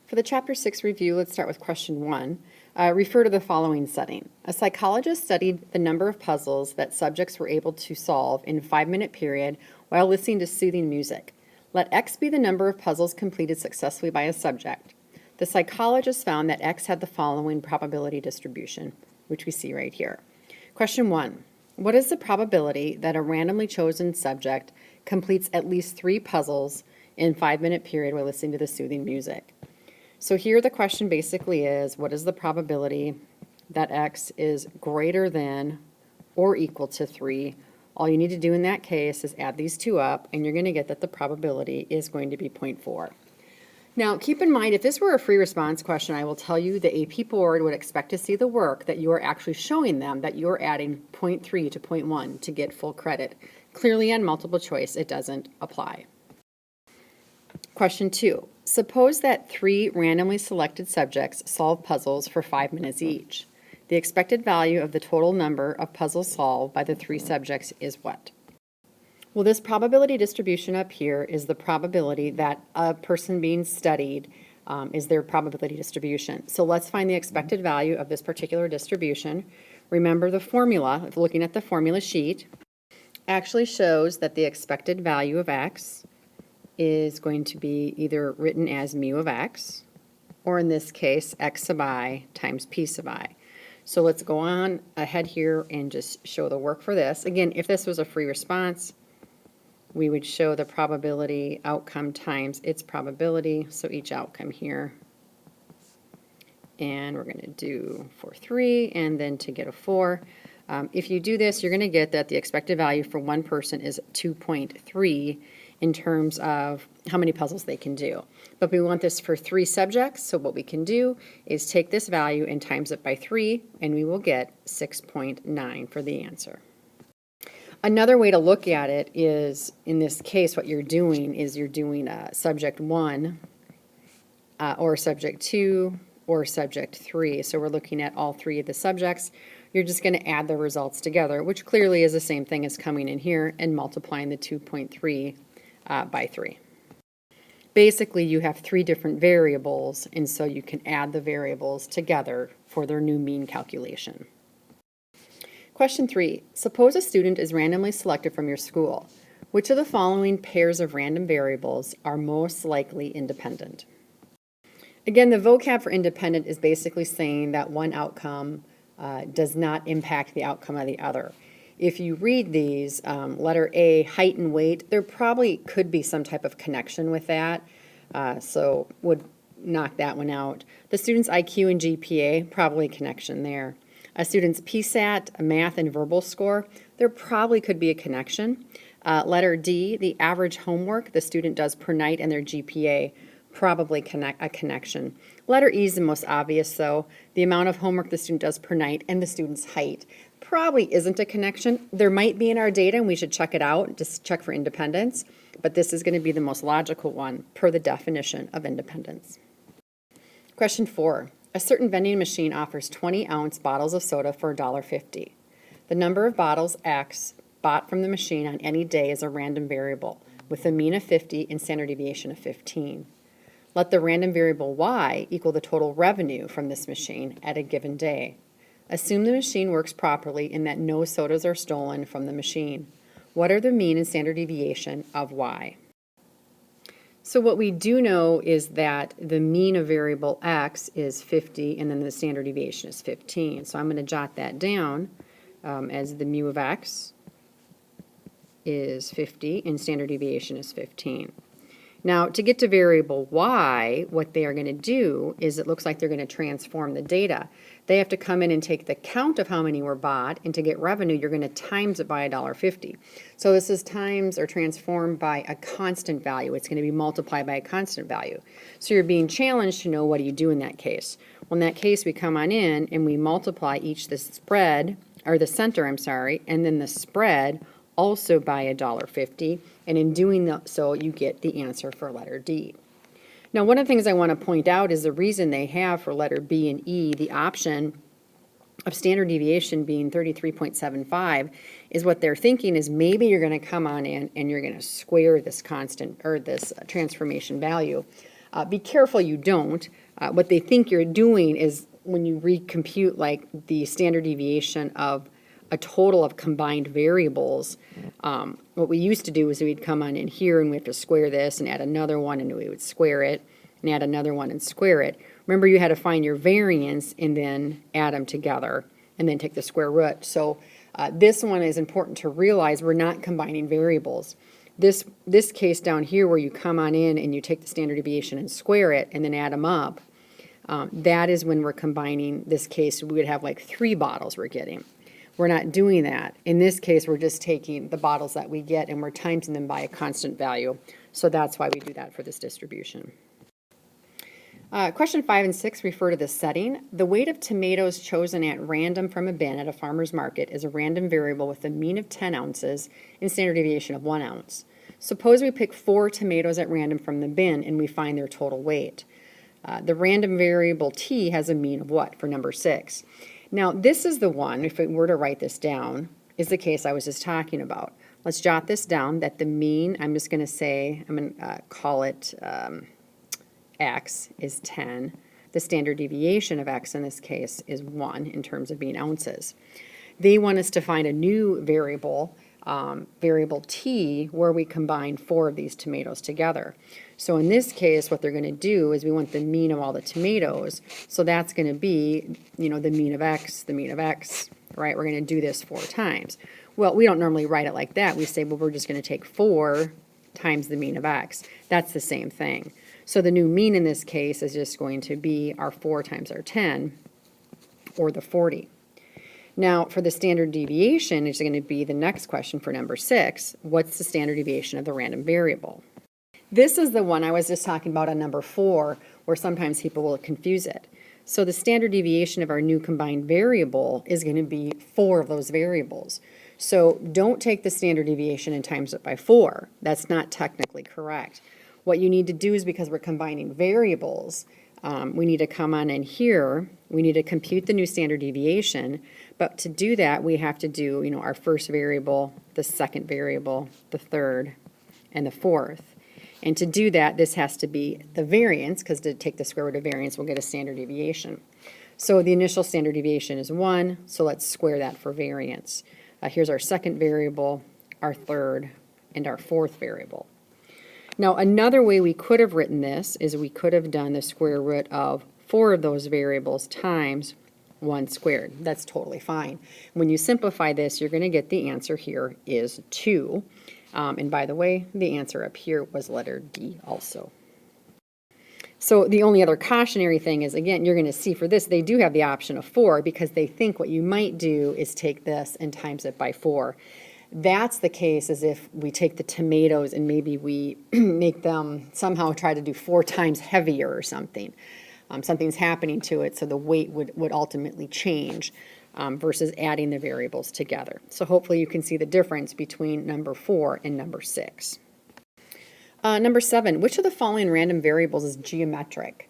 For the Chapter 6 review, let's start with question 1. Refer to the following setting. A psychologist studied the number of puzzles that subjects were able to solve in a 5-minute period while listening to soothing music. Let X be the number of puzzles completed successfully by a subject. The psychologist found that X had the following probability distribution, which we see right here. Question 1. What is the probability that a randomly chosen subject completes at least 3 puzzles in a 5-minute period while listening to the soothing music? So here the question basically is, what is the probability that X is greater than or equal to 3? All you need to do in that case is add these two up, and you're going to get that the probability is going to be 0.4. Now, keep in mind, if this were a free response question, I will tell you the AP board would expect to see the work that you are actually showing them that you're adding 0.3 to 0.1 to get full credit. Clearly on multiple choice, it doesn't apply. Question 2. Suppose that 3 randomly selected subjects solve puzzles for 5 minutes each. The expected value of the total number of puzzles solved by the 3 subjects is what? Well, this probability distribution up here is the probability that a person being studied is their probability distribution. So let's find the expected value of this particular distribution. Remember the formula, looking at the formula sheet, actually shows that the expected value of X is going to be either written as mu of X, or in this case, X sub I times P sub I. So let's go on ahead here and just show the work for this. Again, if this was a free response, we would show the probability outcome times its probability, so each outcome here. And we're going to do for 3 and then to get a 4. If you do this, you're going to get that the expected value for one person is 2.3 in terms of how many puzzles they can do. But we want this for 3 subjects, so what we can do is take this value and times it by 3, and we will get 6.9 for the answer. Another way to look at it is, in this case, what you're doing is you're doing subject 1 or subject 2 or subject 3. So we're looking at all 3 of the subjects. You're just going to add the results together, which clearly is the same thing as coming in here and multiplying the 2.3 by 3. Basically, you have 3 different variables, and so you can add the variables together for their new mean calculation. Question 3. Suppose a student is randomly selected from your school. Which of the following pairs of random variables are most likely independent? Again, the vocab for independent is basically saying that one outcome does not impact the outcome of the other. If you read these, letter A, height and weight, there probably could be some type of connection with that, so would knock that one out. The student's IQ and GPA, probably a connection there. A student's PSAT, a math and verbal score, there probably could be a connection. Letter D, the average homework the student does per night and their GPA, probably a connection. Letter E is the most obvious, though. The amount of homework the student does per night and the student's height probably isn't a connection. There might be in our data, and we should check it out, just check for independence, but this is going to be the most logical one per the definition of independence. Question 4. A certain vending machine offers 20-ounce bottles of soda for $1.50. The number of bottles X bought from the machine on any day is a random variable with a mean of 50 and standard deviation of 15. Let the random variable Y equal the total revenue from this machine at a given day. Assume the machine works properly and that no sodas are stolen from the machine. What are the mean and standard deviation of Y? So what we do know is that the mean of variable X is 50 and then the standard deviation is 15. So I'm going to jot that down as the mu of X is 50 and standard deviation is 15. Now, to get to variable Y, what they are going to do is it looks like they're going to transform the data. They have to come in and take the count of how many were bought, and to get revenue, you're going to times it by $1.50. So this is times or transformed by a constant value. It's going to be multiplied by a constant value. So you're being challenged to know what do you do in that case. Well, in that case, we come on in and we multiply each the spread, or the center, I'm sorry, and then the spread also by $1.50, and in doing so, you get the answer for letter D. Now, one of the things I want to point out is the reason they have for letter B and E the option of standard deviation being 33.75 is what they're thinking is maybe you're going to come on in and you're going to square this constant or this transformation value. Be careful you don't. What they think you're doing is when you recompute like the standard deviation of a total of combined variables, what we used to do is we'd come on in here and we have to square this and add another one, and we would square it and add another one and square it. Remember, you had to find your variance and then add them together and then take the square root. So this one is important to realize we're not combining variables. This case down here where you come on in and you take the standard deviation and square it and then add them up, that is when we're combining. This case, we would have like 3 bottles we're getting. We're not doing that. In this case, we're just taking the bottles that we get and we're timesing them by a constant value. So that's why we do that for this distribution. Question 5 and 6 refer to the setting. The weight of tomatoes chosen at random from a bin at a farmer's market is a random variable with a mean of 10 ounces and standard deviation of 1 ounce. Suppose we pick 4 tomatoes at random from the bin and we find their total weight. The random variable t has a mean of what for number 6? Now, this is the one, if we were to write this down, is the case I was just talking about. Let's jot this down, that the mean, I'm just going to say, I'm going to call it x is 10. The standard deviation of x in this case is 1 in terms of being ounces. They want us to find a new variable, variable t, where we combine 4 of these tomatoes together. So in this case, what they're going to do is we want the mean of all the tomatoes. So that's going to be, the mean of x, right? We're going to do this 4 times. Well, we don't normally write it like that. We say, well, we're just going to take 4 times the mean of x. That's the same thing. So the new mean in this case is just going to be our 4 times our 10, or the 40. Now, for the standard deviation, it's going to be the next question for number 6. What's the standard deviation of the random variable? This is the one I was just talking about on number 4, where sometimes people will confuse it. So the standard deviation of our new combined variable is going to be 4 of those variables. So don't take the standard deviation and times it by 4. That's not technically correct. What you need to do is, because we're combining variables, we need to come on in here, we need to compute the new standard deviation, but to do that we have to do, our first variable, the second variable, the third, and the fourth. And to do that, this has to be the variance, because to take the square root of variance, we'll get a standard deviation. So the initial standard deviation is 1, so let's square that for variance. Here's our second variable, our third, and our fourth variable. Now, another way we could have written this is we could have done the square root of 4 of those variables times 1 squared. That's totally fine. When you simplify this, you're going to get the answer here is 2. And by the way, the answer up here was letter D also. So the only other cautionary thing is, again, you're going to see for this, they do have the option of 4 because they think what you might do is take this and times it by 4. That's the case as if we take the tomatoes and maybe we make them somehow try to do 4 times heavier or something. Something's happening to it, so the weight would ultimately change versus adding the variables together. So hopefully you can see the difference between number 4 and number 6. Number 7, which of the following random variables is geometric?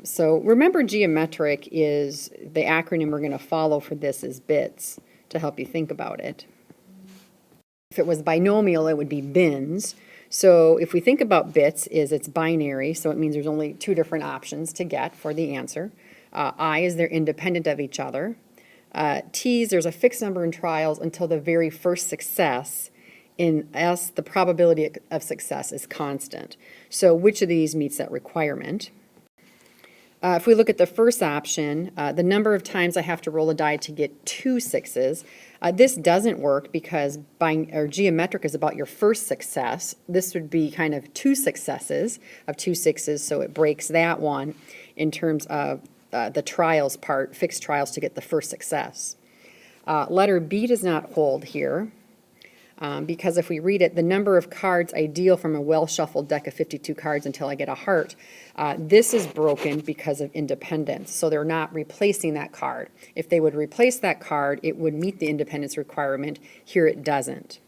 So remember, geometric is the acronym we're going to follow for this is BITS to help you think about it. If it was binomial, it would be bins. So if we think about bits, it's binary, so it means there's only 2 different options to get for the answer. I is they're independent of each other. T's, there's a fixed number in trials until the very first success. In S, the probability of success is constant. So which of these meets that requirement? If we look at the first option, the number of times I have to roll a die to get 2 6s, this doesn't work because geometric is about your first success. This would be kind of 2 successes of 2 6s, so it breaks that one in terms of the trials part, fixed trials to get the first success. Letter B does not hold here. Because if we read it, the number of cards ideal from a well-shuffled deck of 52 cards until I get a heart, this is broken because of independence. So they're not replacing that card. If they would replace that card, it would meet the independence requirement. Here it doesn't.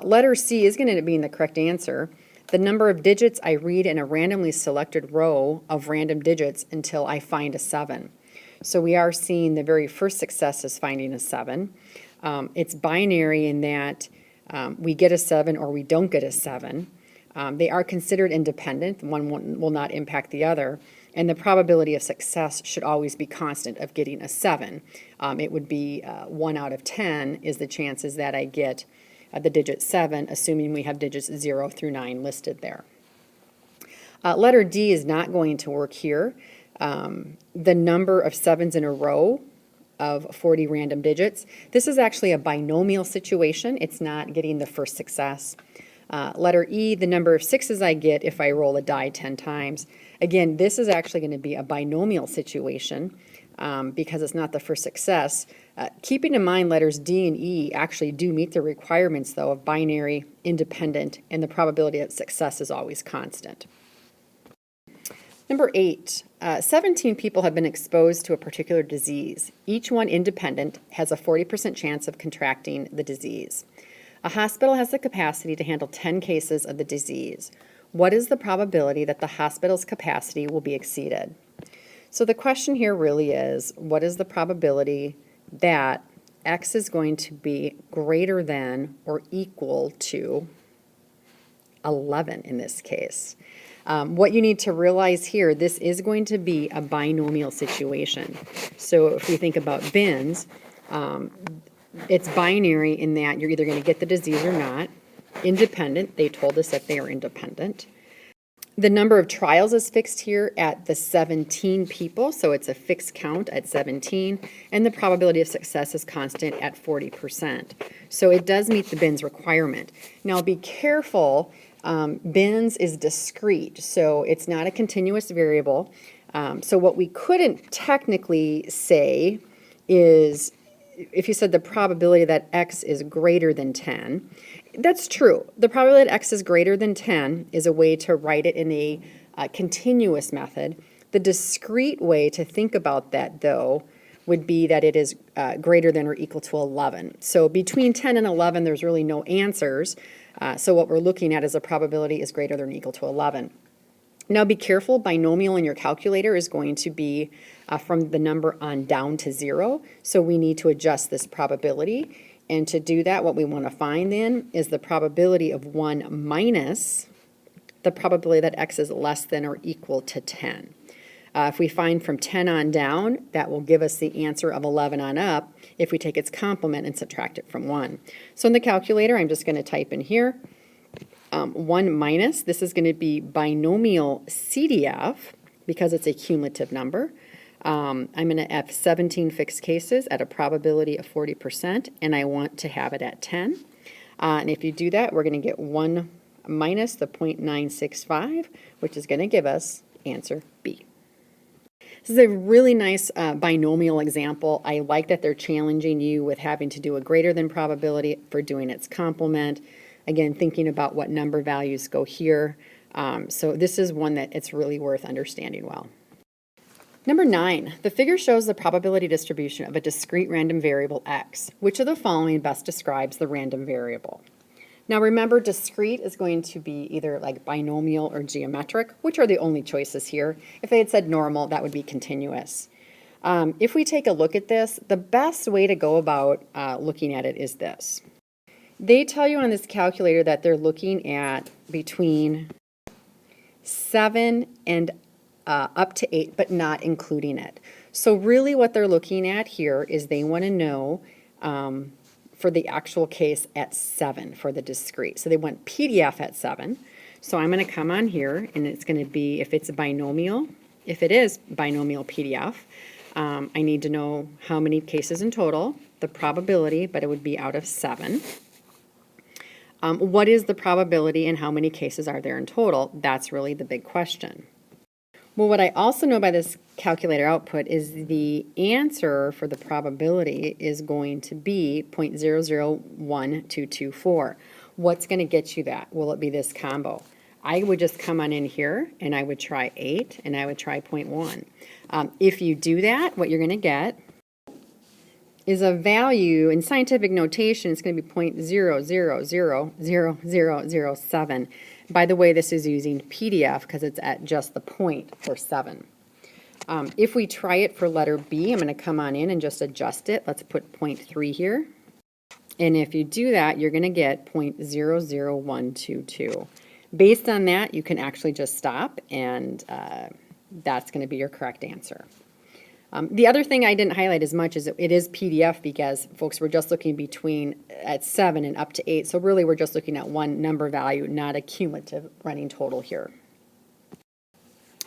Letter C is going to end up being the correct answer. The number of digits I read in a randomly selected row of random digits until I find a 7. So we are seeing the very first success is finding a 7. It's binary in that we get a 7 or we don't get a 7. They are considered independent. One will not impact the other. And the probability of success should always be constant of getting a 7. It would be 1 out of 10 is the chances that I get the digit 7, assuming we have digits 0 through 9 listed there. Letter D is not going to work here. The number of 7s in a row of 40 random digits. This is actually a binomial situation. It's not getting the first success. Letter E, the number of 6s I get if I roll a die 10 times. Again, this is actually going to be a binomial situation because it's not the first success. Keeping in mind letters D and E actually do meet the requirements, though, of binary, independent, and the probability of success is always constant. Number 8, 17 people have been exposed to a particular disease. Each one independent has a 40% chance of contracting the disease. A hospital has the capacity to handle 10 cases of the disease. What is the probability that the hospital's capacity will be exceeded? So the question here really is, what is the probability that X is going to be greater than or equal to 11 in this case? What you need to realize here, this is going to be a binomial situation. So if we think about bins, it's binary in that you're either going to get the disease or not. Independent, they told us that they are independent. The number of trials is fixed here at the 17 people, so it's a fixed count at 17, and the probability of success is constant at 40%. So it does meet the bins requirement. Now be careful, bins is discrete, so it's not a continuous variable. So what we couldn't technically say is, if you said the probability that X is greater than 10, that's true. The probability that X is greater than 10 is a way to write it in a continuous method. The discrete way to think about that, though, would be that it is greater than or equal to 11. So between 10 and 11, there's really no answers. So what we're looking at is a probability is greater than or equal to 11. Now be careful, binomial in your calculator is going to be from the number on down to 0, so we need to adjust this probability. And to do that, what we want to find then is the probability of 1 minus the probability that X is less than or equal to 10. If we find from 10 on down, that will give us the answer of 11 on up if we take its complement and subtract it from 1. So in the calculator, I'm just going to type in here 1 minus, this is going to be binomial CDF because it's a cumulative number. I'm going to have 17 fixed cases at a probability of 40%, and I want to have it at 10. And if you do that, we're going to get 1 minus the 0.965, which is going to give us answer B. This is a really nice binomial example. I like that they're challenging you with having to do a greater than probability for doing its complement. Again, thinking about what number values go here. So this is one that it's really worth understanding well. Number 9, the figure shows the probability distribution of a discrete random variable X. Which of the following best describes the random variable? Now remember, discrete is going to be either like binomial or geometric, which are the only choices here. If they had said normal, that would be continuous. If we take a look at this, the best way to go about looking at it is this. They tell you on this calculator that they're looking at between 7 and up to 8, but not including it. So really what they're looking at here is they want to know for the actual case at 7 for the discrete. So they want PDF at 7. So I'm going to come on here, and it's going to be, if it's a binomial, if it is binomial PDF, I need to know how many cases in total, the probability, but it would be out of 7. What is the probability and how many cases are there in total? That's really the big question. Well, what I also know by this calculator output is the answer for the probability is going to be 0.001224. What's going to get you that? Will it be this combo? I would just come on in here and I would try 8 and I would try 0.1. If you do that, what you're going to get is a value in scientific notation. It's going to be 0.000007. By the way, this is using PDF because it's at just the point for 7. If we try it for letter B, I'm going to come on in and just adjust it. Let's put 0.3 here. And if you do that, you're going to get 0.00122. Based on that, you can actually just stop, and that's going to be your correct answer. The other thing I didn't highlight as much is it is PDF because, folks, we're just looking between at 7 and up to 8. So really we're just looking at one number value, not a cumulative running total here.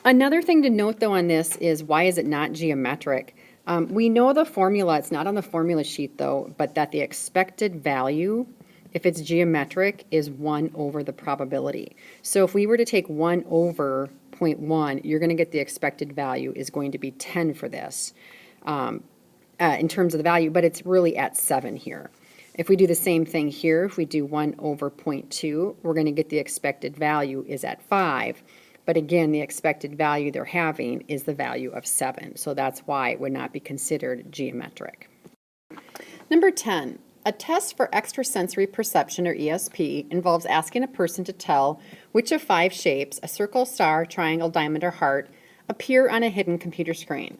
Another thing to note, though, on this is why is it not geometric? We know the formula, it's not on the formula sheet, though, but that the expected value, if it's geometric, is 1 over the probability. So if we were to take 1 over 0.1, you're going to get the expected value is going to be 10 for this in terms of the value, but it's really at 7 here. If we do the same thing here, if we do 1 over 0.2, we're going to get the expected value is at 5. But again, the expected value they're having is the value of 7. So that's why it would not be considered geometric. Number 10. A test for extrasensory perception, or ESP, involves asking a person to tell which of 5 shapes, a circle, star, triangle, diamond, or heart, appear on a hidden computer screen.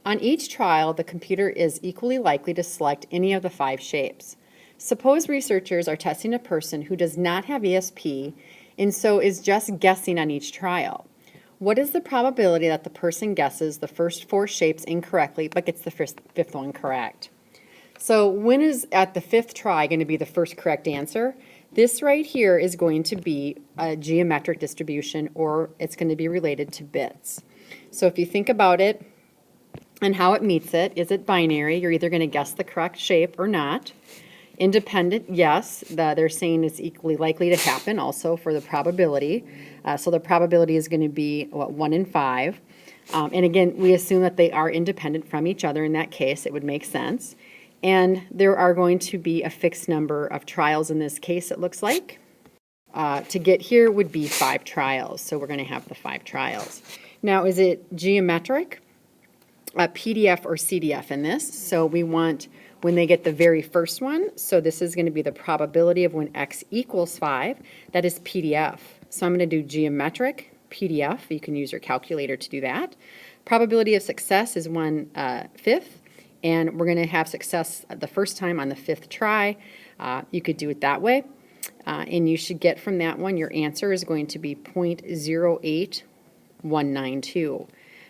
On each trial, the computer is equally likely to select any of the 5 shapes. Suppose researchers are testing a person who does not have ESP and so is just guessing on each trial. What is the probability that the person guesses the first 4 shapes incorrectly but gets the fifth one correct? So when is at the 5th try going to be the first correct answer? This right here is going to be a geometric distribution, or it's going to be related to bits. So if you think about it and how it meets it, is it binary? You're either going to guess the correct shape or not. Independent, yes, they're saying it's equally likely to happen also for the probability. So the probability is going to be, 1 in 5. And again, we assume that they are independent from each other. In that case, it would make sense. And there are going to be a fixed number of trials in this case, it looks like. To get here would be 5 trials. So we're going to have the 5 trials. Now, is it geometric, PDF, or CDF in this? So we want when they get the very first one. So this is going to be the probability of when x equals 5. That is PDF. So I'm going to do geometric, PDF. You can use your calculator to do that. Probability of success is 1/5. And we're going to have success the first time on the 5th try. You could do it that way. And you should get from that one, your answer is going to be 0.08192.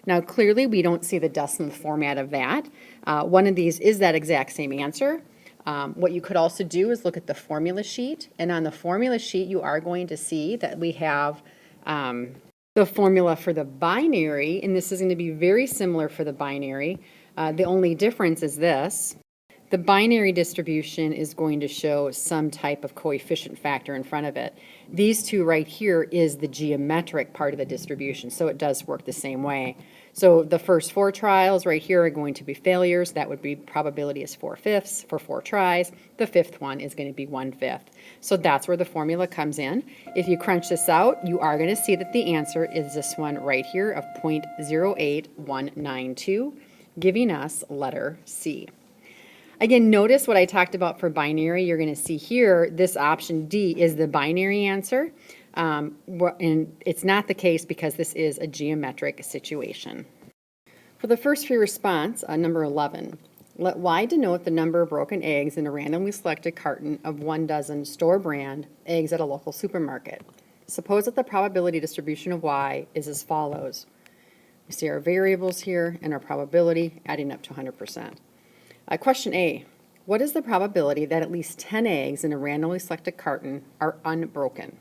Now, clearly, we don't see the decimal format of that. One of these is that exact same answer. What you could also do is look at the formula sheet. And on the formula sheet, you are going to see that we have the formula for the binary. And this is going to be very similar for the binary. The only difference is this. The binary distribution is going to show some type of coefficient factor in front of it. These two right here is the geometric part of the distribution, so it does work the same way. So the first 4 trials right here are going to be failures. That would be probability is 4/5 for 4 tries. The 5th one is going to be 1/5. So that's where the formula comes in. If you crunch this out, you are going to see that the answer is this one right here of 0.08192, giving us letter C. Again, notice what I talked about for binary. You're going to see here, this option D is the binary answer. And it's not the case because this is a geometric situation. For the first free response, number 11, let Y denote the number of broken eggs in a randomly selected carton of 1 dozen store brand eggs at a local supermarket. Suppose that the probability distribution of Y is as follows. We see our variables here and our probability adding up to 100%. Question A, what is the probability that at least 10 eggs in a randomly selected carton are unbroken?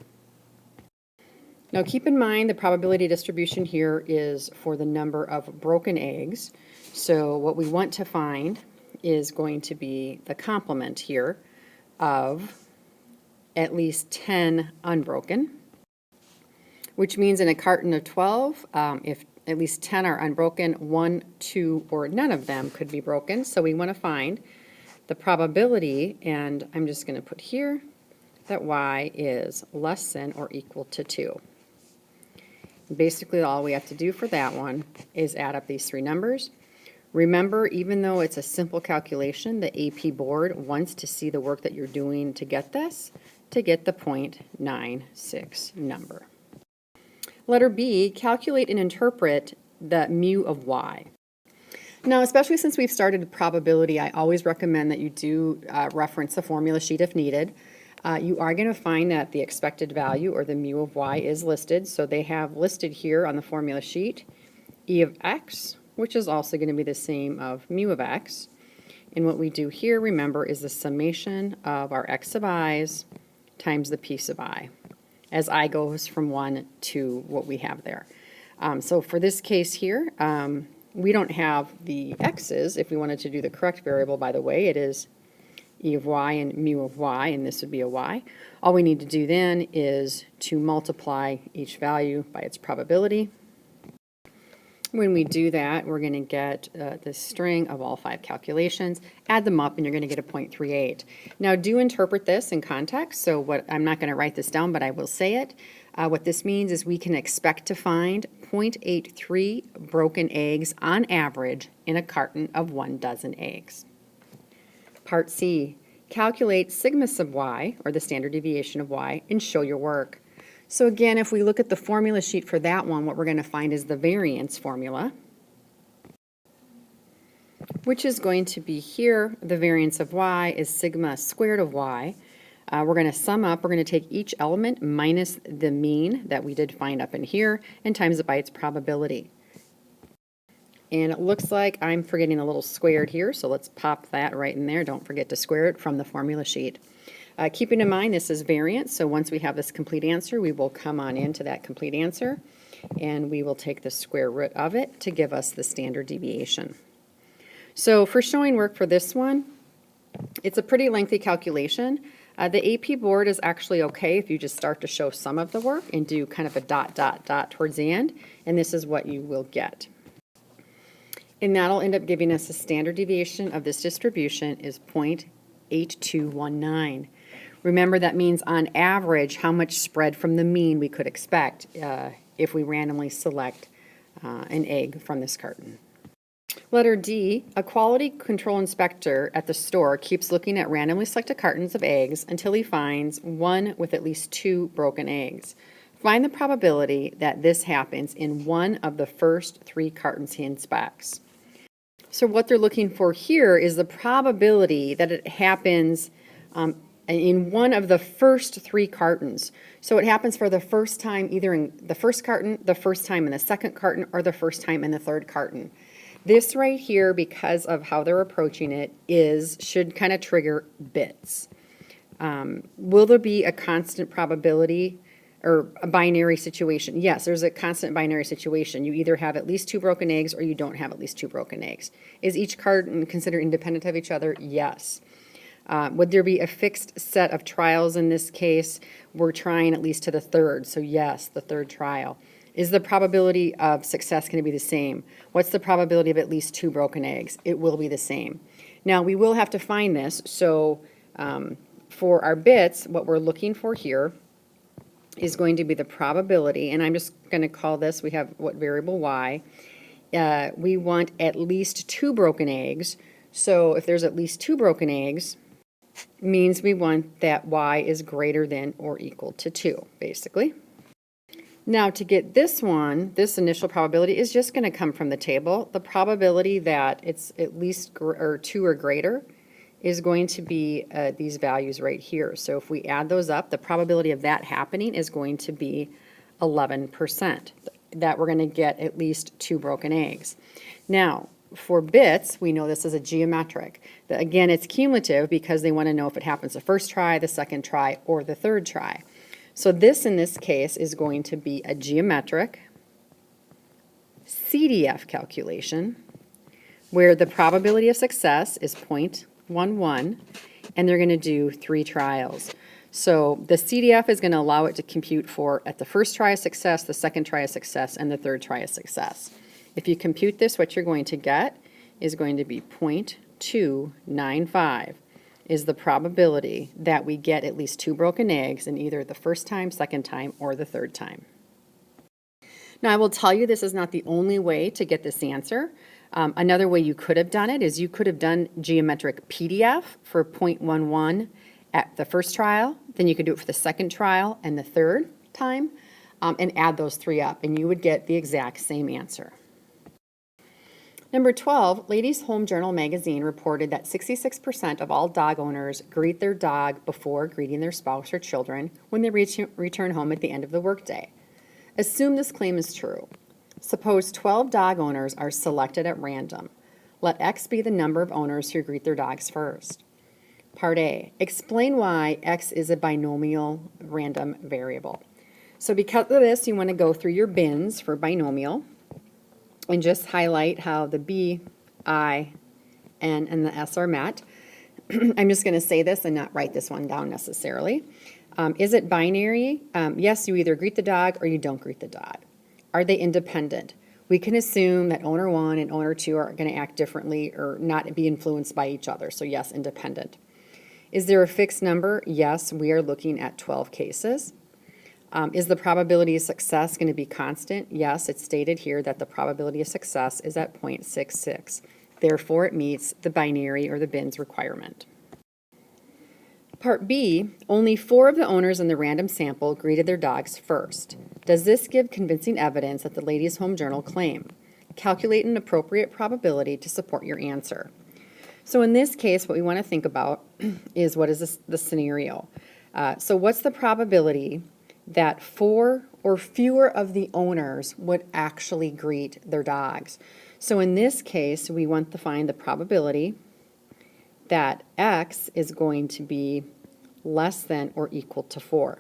Now keep in mind the probability distribution here is for the number of broken eggs. So what we want to find is going to be the complement here of at least 10 unbroken, which means in a carton of 12, if at least 10 are unbroken, 1, 2, or none of them could be broken. So we want to find the probability, and I'm just going to put here that Y is less than or equal to 2. Basically, all we have to do for that one is add up these 3 numbers. Remember, even though it's a simple calculation, the AP board wants to see the work that you're doing to get this, to get the 0.96 number. Letter B, calculate and interpret the mu of Y. Now, especially since we've started probability, I always recommend that you do reference the formula sheet if needed. You are going to find that the expected value, or the mu of y, is listed. So they have listed here on the formula sheet e of x, which is also going to be the same of mu of x. And what we do here, remember, is the summation of our x sub i's times the p sub I, as I goes from 1 to what we have there. So for this case here, we don't have the x's. If we wanted to do the correct variable, by the way, it is e of y and mu of y, and this would be a y. All we need to do then is to multiply each value by its probability. When we do that, we're going to get the string of all 5 calculations, add them up, and you're going to get a 0.38. Now, do interpret this in context. So I'm not going to write this down, but I will say it. What this means is we can expect to find 0.83 broken eggs on average in a carton of 1 dozen eggs. Part C, calculate sigma sub y, or the standard deviation of y, and show your work. So again, if we look at the formula sheet for that one, what we're going to find is the variance formula, which is going to be here. The variance of y is sigma squared of y. We're going to sum up. We're going to take each element minus the mean that we did find up in here and times it by its probability. And it looks like I'm forgetting a little squared here, so let's pop that right in there. Don't forget to square it from the formula sheet. Keeping in mind this is variance, so once we have this complete answer, we will come on into that complete answer, and we will take the square root of it to give us the standard deviation. So for showing work for this one, it's a pretty lengthy calculation. The AP board is actually okay if you just start to show some of the work and do kind of a dot, dot, dot towards the end, and this is what you will get. And that'll end up giving us a standard deviation of this distribution is 0.8219. Remember, that means on average how much spread from the mean we could expect if we randomly select an egg from this carton. Letter D, a quality control inspector at the store keeps looking at randomly selected cartons of eggs until he finds one with at least 2 broken eggs. Find the probability that this happens in one of the first 3 cartons he inspects. So what they're looking for here is the probability that it happens in one of the first 3 cartons. So it happens for the first time either in the first carton, the first time in the second carton, or the first time in the third carton. This right here, because of how they're approaching it, should kind of trigger bits. Will there be a constant probability or a binary situation? Yes, there's a constant binary situation. You either have at least 2 broken eggs or you don't have at least 2 broken eggs. Is each carton considered independent of each other? Yes. Would there be a fixed set of trials in this case? We're trying at least to the 3rd, so yes, the 3rd trial. Is the probability of success going to be the same? What's the probability of at least 2 broken eggs? It will be the same. Now, we will have to find this, so for our bits, what we're looking for here is going to be the probability, and I'm just going to call this, we have what variable y. We want at least 2 broken eggs, so if there's at least 2 broken eggs, means we want that y is greater than or equal to 2, basically. Now to get this one, this initial probability is just going to come from the table. The probability that it's at least 2 or greater is going to be these values right here. So if we add those up, the probability of that happening is going to be 11%, that we're going to get at least 2 broken eggs. Now, for bits, we know this is a geometric. Again, it's cumulative because they want to know if it happens the first try, the second try, or the 3rd try. So this, in this case, is going to be a geometric CDF calculation where the probability of success is 0.11, and they're going to do 3 trials. So the CDF is going to allow it to compute for at the first try of success, the second try of success, and the 3rd try of success. If you compute this, what you're going to get is going to be 0.295 is the probability that we get at least 2 broken eggs in either the first time, second time, or the 3rd time. Now, I will tell you this is not the only way to get this answer. Another way you could have done it is you could have done geometric PDF for 0.11 at the first trial, then you could do it for the second trial and the 3rd time, and add those 3 up, and you would get the exact same answer. Number 12, Ladies' Home Journal magazine reported that 66% of all dog owners greet their dog before greeting their spouse or children when they return home at the end of the workday. Assume this claim is true. Suppose 12 dog owners are selected at random. Let X be the number of owners who greet their dogs first. Part A, explain why X is a binomial random variable. So because of this, you want to go through your bins for binomial and just highlight how the B, I, N, and the S are met. I'm just going to say this and not write this one down necessarily. Is it binary? Yes, you either greet the dog or you don't greet the dog. Are they independent? We can assume that owner 1 and owner 2 are going to act differently or not be influenced by each other. So yes, independent. Is there a fixed number? Yes, we are looking at 12 cases. Is the probability of success going to be constant? Yes, it's stated here that the probability of success is at 0.66. Therefore, it meets the binary or the bins requirement. Part B, only 4 of the owners in the random sample greeted their dogs first. Does this give convincing evidence that the Ladies' Home Journal claim? Calculate an appropriate probability to support your answer. So in this case, what we want to think about is what is the scenario. So what's the probability that 4 or fewer of the owners would actually greet their dogs? So in this case, we want to find the probability that X is going to be less than or equal to 4.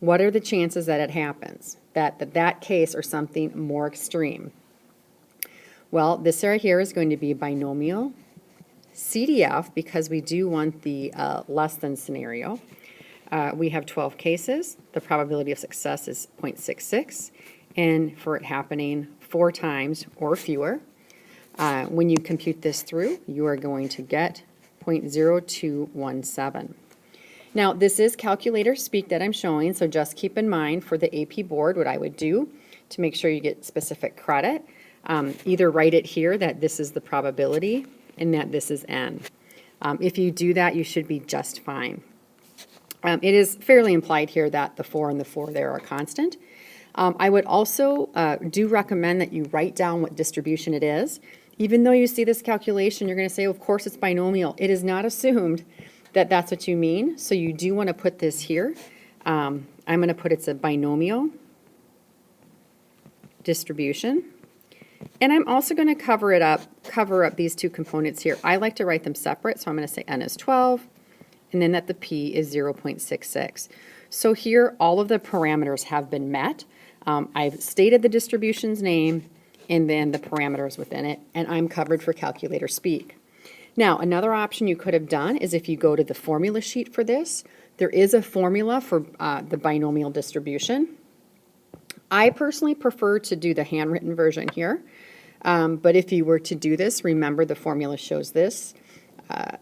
What are the chances that it happens? That case or something more extreme? Well, this right here is going to be binomial CDF because we do want the less than scenario. We have 12 cases. The probability of success is 0.66, and for it happening 4 times or fewer, when you compute this through, you are going to get 0.0217. Now, this is calculator speak that I'm showing, so just keep in mind for the AP board what I would do to make sure you get specific credit. Either write it here that this is the probability and that this is N. If you do that, you should be just fine. It is fairly implied here that the 4 and the 4 there are constant. I would also do recommend that you write down what distribution it is. Even though you see this calculation, you're going to say, of course, it's binomial. It is not assumed that that's what you mean, so you do want to put this here. I'm going to put it's a binomial distribution. And I'm also going to cover up these 2 components here. I like to write them separate, so I'm going to say N is 12, and then that the P is 0.66. So here, all of the parameters have been met. I've stated the distribution's name and then the parameters within it, and I'm covered for calculator speak. Now, another option you could have done is if you go to the formula sheet for this, there is a formula for the binomial distribution. I personally prefer to do the handwritten version here, but if you were to do this, remember the formula shows this.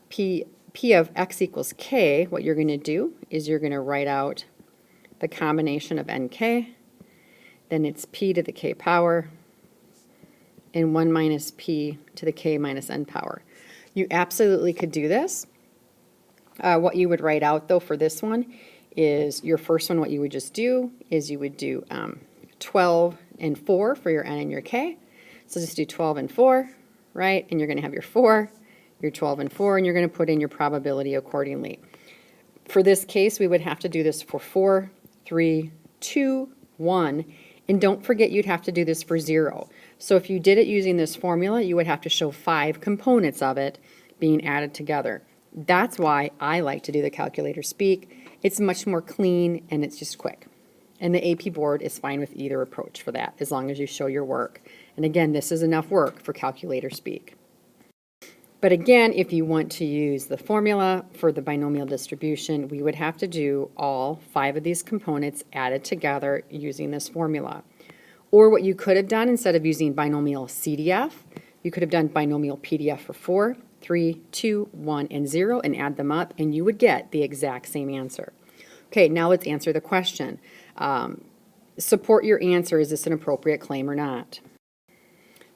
P of x equals k, what you're going to do is you're going to write out the combination of nk, then it's p to the k power, and 1 minus p to the k minus n power. You absolutely could do this. What you would write out, though, for this one is your first one, what you would just do is you would do 12 and 4 for your n and your k. So just do 12 and 4, right? And you're going to have your 4, your 12 and 4, and you're going to put in your probability accordingly. For this case, we would have to do this for 4, 3, 2, 1, and don't forget you'd have to do this for 0. So if you did it using this formula, you would have to show 5 components of it being added together. That's why I like to do the calculator speak. It's much more clean and it's just quick. And the AP board is fine with either approach for that, as long as you show your work. And again, this is enough work for calculator speak. But again, if you want to use the formula for the binomial distribution, we would have to do all 5 of these components added together using this formula. Or what you could have done, instead of using binomial CDF, you could have done binomial PDF for 4, 3, 2, 1, and 0 and add them up, and you would get the exact same answer. Okay, now let's answer the question. Support your answer. Is this an appropriate claim or not?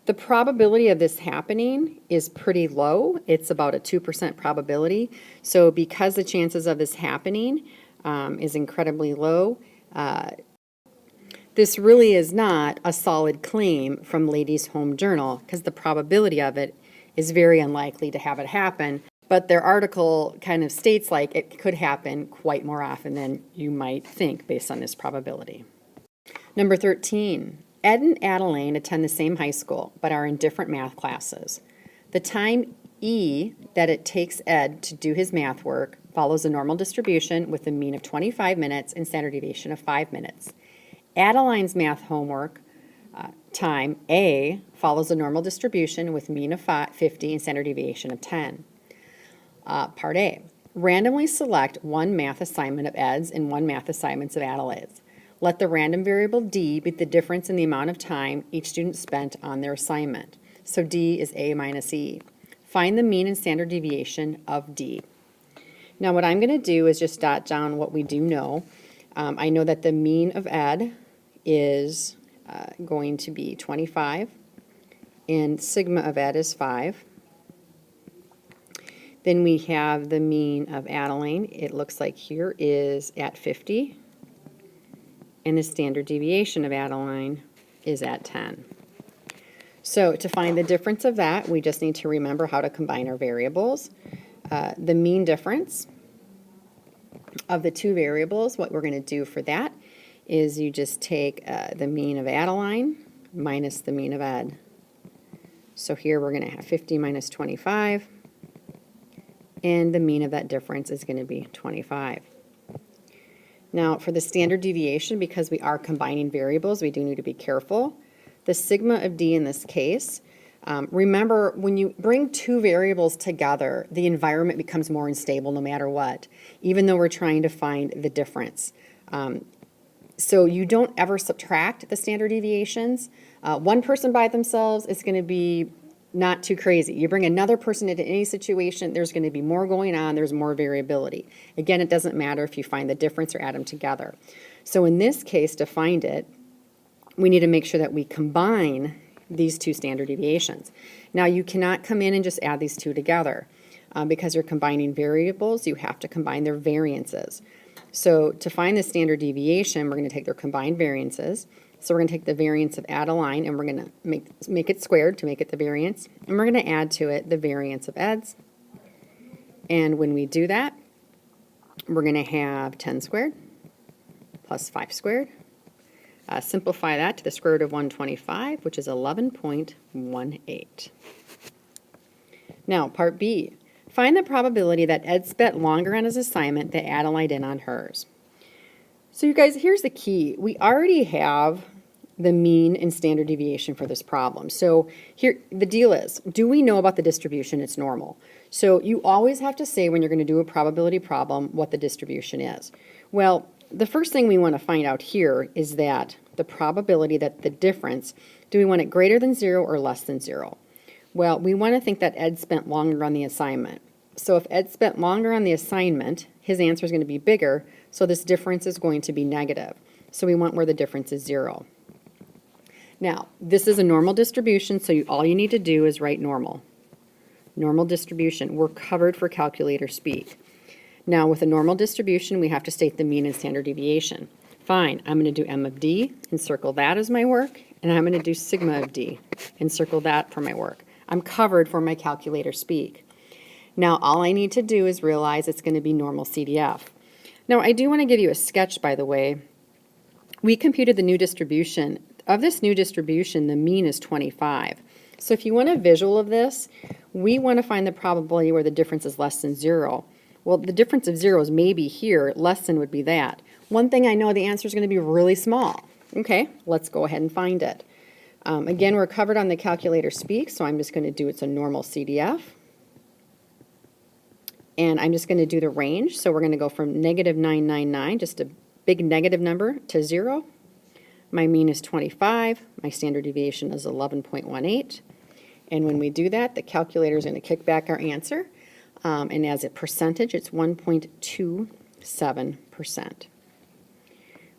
The probability of this happening is pretty low. It's about a 2% probability. So because the chances of this happening is incredibly low, This really is not a solid claim from Ladies' Home Journal because the probability of it is very unlikely to have it happen. But their article kind of states like it could happen quite more often than you might think based on this probability. Number 13, Ed and Adeline attend the same high school but are in different math classes. The time E that it takes Ed to do his math work follows a normal distribution with a mean of 25 minutes and standard deviation of 5 minutes. Adeline's math homework time A follows a normal distribution with mean of 50 and standard deviation of 10. Part A, randomly select one math assignment of Ed's and one math assignments of Adelaide's. Let the random variable D be the difference in the amount of time each student spent on their assignment. So D is A minus E. Find the mean and standard deviation of D. Now what I'm going to do is just jot down what we do know. I know that the mean of Ed is going to be 25, and sigma of Ed is 5. Then we have the mean of Adeline. It looks like here is at 50, and the standard deviation of Adeline is at 10. So to find the difference of that, we just need to remember how to combine our variables. The mean difference of the two variables, what we're going to do for that is you just take the mean of Adeline minus the mean of Ed. So here we're going to have 50 minus 25, and the mean of that difference is going to be 25. Now for the standard deviation, because we are combining variables, we do need to be careful. The sigma of D in this case, remember when you bring two variables together, the environment becomes more unstable no matter what, even though we're trying to find the difference. So you don't ever subtract the standard deviations. One person by themselves is going to be not too crazy. You bring another person into any situation, there's going to be more going on, there's more variability. Again, it doesn't matter if you find the difference or add them together. So in this case, to find it, we need to make sure that we combine these two standard deviations. Now you cannot come in and just add these two together. Because you're combining variables, you have to combine their variances. So to find the standard deviation, we're going to take their combined variances. So we're going to take the variance of Adeline and we're going to make it squared to make it the variance. And we're going to add to it the variance of Ed's. And when we do that, we're going to have 10 squared plus 5 squared. Simplify that to the square root of 125, which is 11.18. Now, part B. Find the probability that Ed spent longer on his assignment than Adeline did on hers. So you guys, here's the key. We already have the mean and standard deviation for this problem. So here, the deal is, do we know about the distribution? It's normal. So you always have to say when you're going to do a probability problem what the distribution is. Well, the first thing we want to find out here is that the probability that the difference, do we want it greater than 0 or less than 0? Well, we want to think that Ed spent longer on the assignment. So if Ed spent longer on the assignment, his answer is going to be bigger, so this difference is going to be negative. So we want where the difference is 0. Now, this is a normal distribution, so all you need to do is write normal. Normal distribution. We're covered for calculator speak. Now, with a normal distribution, we have to state the mean and standard deviation. Fine, I'm going to do M of D and circle that as my work, and I'm going to do sigma of D and circle that for my work. I'm covered for my calculator speak. Now, all I need to do is realize it's going to be normal CDF. Now, I do want to give you a sketch, by the way. We computed the new distribution. Of this new distribution, the mean is 25. So if you want a visual of this, we want to find the probability where the difference is less than 0. Well, the difference of 0 is maybe here, less than would be that. One thing I know, the answer is going to be really small. Okay, let's go ahead and find it. Again, we're covered on the calculator speak, so I'm just going to do it's a normal CDF. And I'm just going to do the range. So we're going to go from negative 999, just a big negative number, to 0. My mean is 25. My standard deviation is 11.18. And when we do that, the calculator is going to kick back our answer. And as a percentage, it's 1.27%,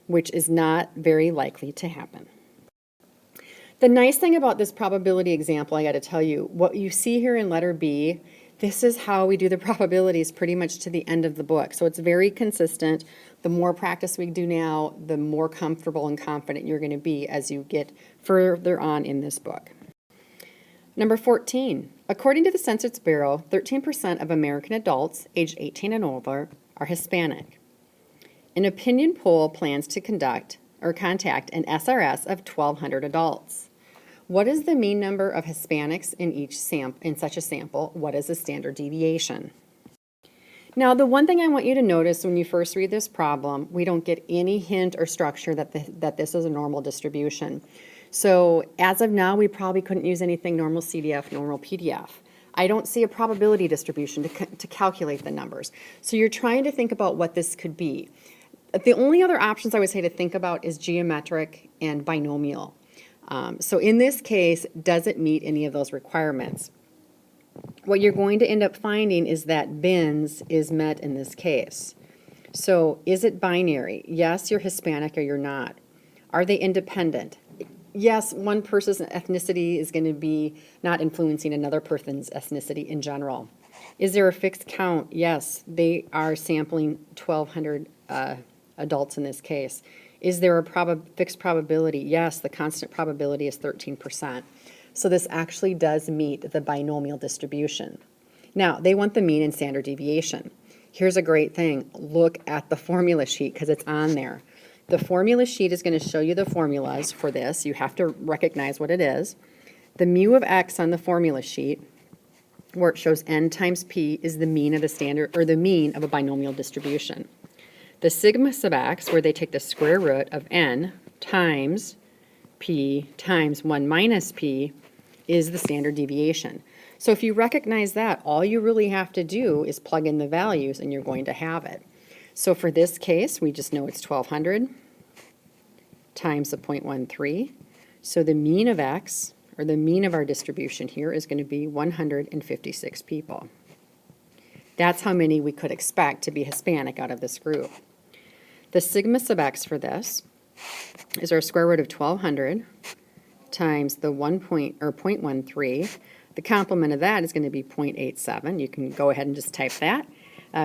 which is not very likely to happen. The nice thing about this probability example, I got to tell you, what you see here in letter B, This is how we do the probabilities pretty much to the end of the book. So it's very consistent. The more practice we do now, the more comfortable and confident you're going to be as you get further on in this book. Number 14. According to the Census Bureau, 13% of American adults aged 18 and older are Hispanic. An opinion poll plans to contact an SRS of 1,200 adults. What is the mean number of Hispanics in such a sample? What is the standard deviation? Now, the one thing I want you to notice when you first read this problem, we don't get any hint or structure that this is a normal distribution. So as of now, we probably couldn't use anything normal CDF, normal PDF. I don't see a probability distribution to calculate the numbers. So you're trying to think about what this could be. The only other options I would say to think about is geometric and binomial. So in this case, does it meet any of those requirements? What you're going to end up finding is that bins is met in this case. So is it binary? Yes, you're Hispanic or you're not. Are they independent? Yes, one person's ethnicity is going to be not influencing another person's ethnicity in general. Is there a fixed count? Yes, they are sampling 1,200 adults in this case. Is there a fixed probability? Yes, the constant probability is 13%. So this actually does meet the binomial distribution. Now, they want the mean and standard deviation. Here's a great thing. Look at the formula sheet because it's on there. The formula sheet is going to show you the formulas for this. You have to recognize what it is. The mu of x on the formula sheet, where it shows n times p, is the mean of the standard, or the mean of a binomial distribution. The sigma sub x, where they take the square root of n times p times 1 minus p, is the standard deviation. So if you recognize that, all you really have to do is plug in the values and you're going to have it. So for this case, we just know it's 1,200 times the 0.13. So the mean of x, or the mean of our distribution here, is going to be 156 people. That's how many we could expect to be Hispanic out of this group. The sigma sub x for this is our square root of 1,200 times the 0.13. The complement of that is going to be 0.87. You can go ahead and just type that.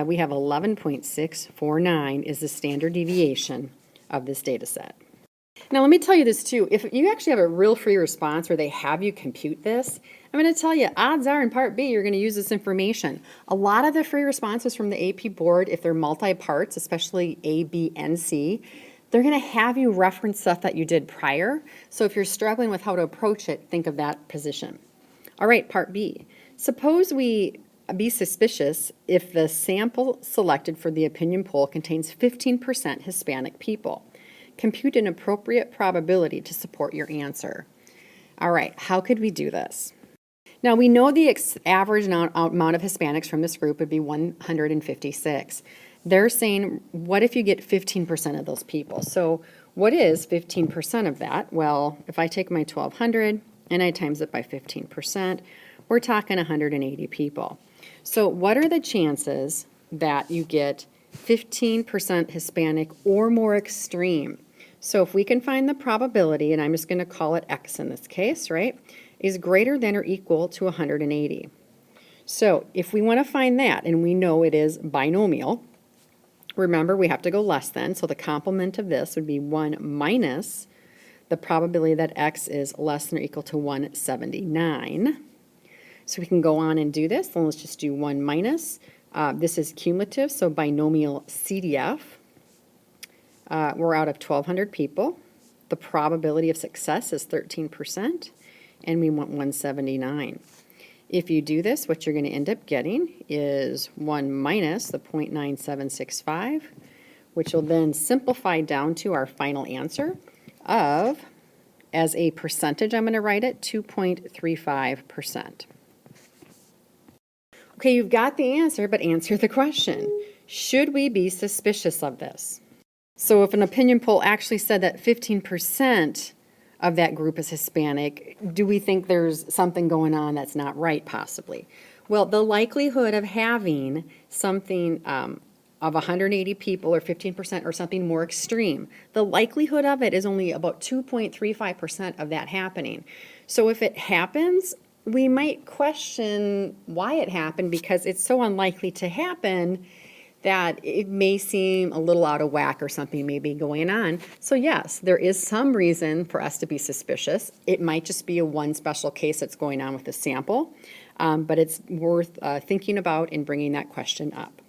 We have 11.649 is the standard deviation of this data set. Now let me tell you this too. If you actually have a real free response where they have you compute this, I'm going to tell you, odds are in part B you're going to use this information. A lot of the free responses from the AP board, if they're multi-parts, especially A, B, and C, they're going to have you reference stuff that you did prior. So if you're struggling with how to approach it, think of that position. All right, part B. Suppose we be suspicious if the sample selected for the opinion poll contains 15% Hispanic people. Compute an appropriate probability to support your answer. All right, how could we do this? Now, we know the average amount of Hispanics from this group would be 156. They're saying, what if you get 15% of those people? So what is 15% of that? Well, if I take my 1,200 and I times it by 15%, we're talking 180 people. So what are the chances that you get 15% Hispanic or more extreme? So if we can find the probability, and I'm just going to call it x in this case, right, is greater than or equal to 180. So if we want to find that, and we know it is binomial, remember we have to go less than, so the complement of this would be 1 minus the probability that x is less than or equal to 179. So we can go on and do this, and let's just do 1 minus. This is cumulative, so binomial CDF. We're out of 1,200 people. The probability of success is 13%, and we want 179. If you do this, what you're going to end up getting is 1 minus the 0.9765, which will then simplify down to our final answer of, as a percentage, I'm going to write it, 2.35%. Okay, you've got the answer, but answer the question. Should we be suspicious of this? So if an opinion poll actually said that 15% of that group is Hispanic, do we think there's something going on that's not right, possibly? Well, the likelihood of having something of 180 people or 15% or something more extreme, the likelihood of it is only about 2.35% of that happening. So if it happens, we might question why it happened because it's so unlikely to happen that it may seem a little out of whack or something may be going on. So yes, there is some reason for us to be suspicious. It might just be a one special case that's going on with the sample, but it's worth thinking about and bringing that question up.